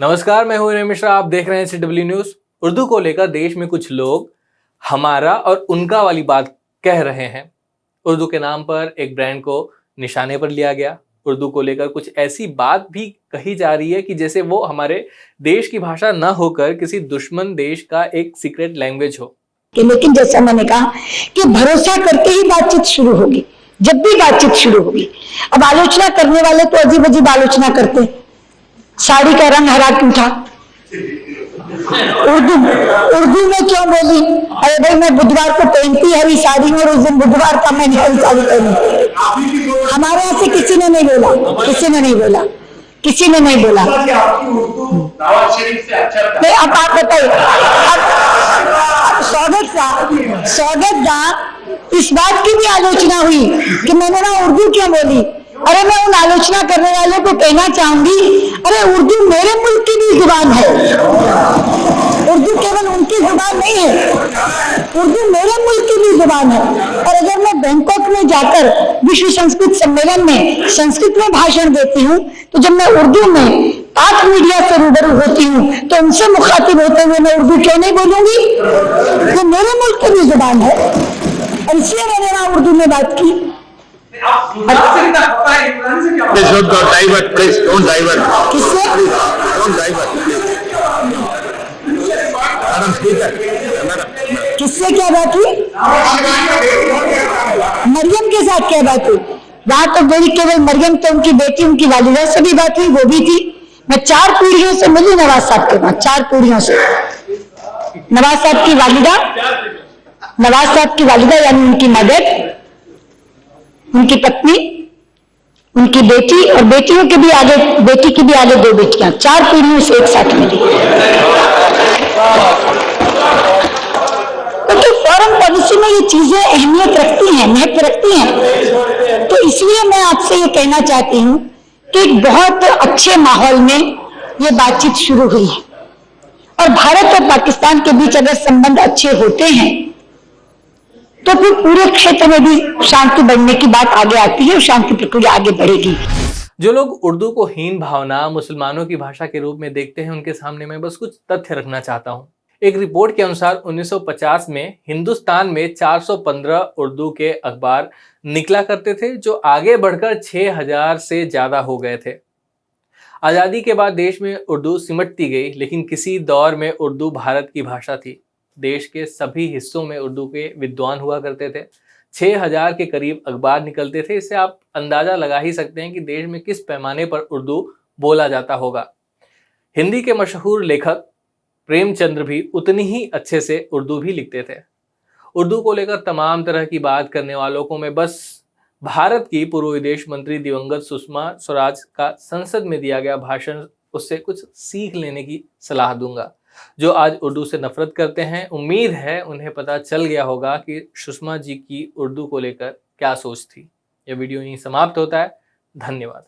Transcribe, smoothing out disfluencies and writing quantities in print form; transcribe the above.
नमस्कार, मैं हूं विनय मिश्रा। आप देख रहे हैं CW न्यूज। उर्दू को लेकर देश में कुछ लोग हमारा और उनका वाली बात कह रहे हैं। उर्दू के नाम पर एक ब्रांड को निशाने पर लिया गया। उर्दू को लेकर कुछ ऐसी बात भी कही जा रही है कि जैसे वो हमारे देश की भाषा न होकर किसी दुश्मन देश का एक सीक्रेट लैंग्वेज हो। लेकिन जैसा मैंने कहा कि भरोसा करके ही बातचीत शुरू होगी। जब भी बातचीत शुरू होगी, अब आलोचना करने वाले तो अजीब अजीब आलोचना करते हैं। साड़ी का रंग हरा क्यों था, उर्दू में क्यों बोली? अरे भाई, मैं बुधवार को पहनती हरी साड़ी और उस दिन बुधवार का मैंने हरी साड़ी पहनी। हमारे यहाँ से किसी ने नहीं बोला, किसी ने नहीं बोला, किसी ने नहीं बोला। नहीं, अब आप बताइए। स्वागत का इस बात की भी आलोचना हुई कि मैंने ना उर्दू क्यों बोली। अरे मैं उन आलोचना करने वालों को कहना चाहूंगी, अरे उर्दू मेरे मुल्क की भी जुबान है। उर्दू केवल उनकी जुबान नहीं है, उर्दू मेरे मुल्क की भी जुबान है। और अगर मैं बैंकॉक में जाकर विश्व संस्कृत सम्मेलन में संस्कृत में भाषण देती हूँ, तो जब मैं उर्दू में पाक मीडिया से रूबरू होती हूँ तो उनसे मुखातिब होते हुए मैं उर्दू क्यों नहीं बोलूंगी? ये मेरे मुल्क की भी जुबान है, और इसलिए मैंने वहां उर्दू में बात की। किससे क्या बात हुई? मरियम के साथ क्या बात हुई? वहां तो मेरी केवल मरियम तो उनकी बेटी, उनकी वालिदा से भी बात हुई, वो भी थी। मैं 4 पीढ़ियों से मिली नवाज साहब के बाद, 4 पीढ़ियों से। नवाज साहब की वालिदा यानी उनकी मदर, उनकी पत्नी, उनकी बेटी और बेटियों के भी आगे, बेटी की भी आगे 2 बेटियां, 4 पीढ़ियों से एक साथ मिली। तो फॉरेन पॉलिसी में ये चीजें अहमियत रखती हैं, महत्व रखती हैं। तो इसलिए मैं आपसे ये कहना चाहती हूँ कि एक बहुत अच्छे माहौल में ये बातचीत शुरू हुई है, और भारत और पाकिस्तान के बीच अगर संबंध अच्छे होते हैं तो फिर पूरे क्षेत्र में भी शांति बढ़ने की बात आगे आती है और शांति प्रक्रिया आगे बढ़ेगी। जो लोग उर्दू को हीन भावना मुसलमानों की भाषा के रूप में देखते हैं, उनके सामने मैं बस कुछ तथ्य रखना चाहता हूं। एक रिपोर्ट के अनुसार 1950 में हिंदुस्तान में 415 उर्दू के अखबार निकला करते थे, जो आगे बढ़कर 6000 से ज्यादा हो गए थे। आज़ादी के बाद देश में उर्दू सिमटती गई, लेकिन किसी दौर में उर्दू भारत की भाषा थी। देश के सभी हिस्सों में उर्दू के विद्वान हुआ करते थे। 6000 के करीब अखबार निकलते थे। इससे आप अंदाजा लगा ही सकते हैं कि देश में किस पैमाने पर उर्दू बोला जाता होगा। हिंदी के मशहूर लेखक प्रेमचंद्र भी उतनी ही अच्छे से उर्दू भी लिखते थे। उर्दू को लेकर तमाम तरह की बात करने वालों को मैं बस भारत की पूर्व विदेश मंत्री दिवंगत सुषमा स्वराज का संसद में दिया गया भाषण, उससे कुछ सीख लेने की सलाह दूंगा। जो आज उर्दू से नफरत करते हैं, उम्मीद है उन्हें पता चल गया होगा कि सुषमा जी की उर्दू को लेकर क्या सोच थी। यह वीडियो यहीं समाप्त होता है। धन्यवाद।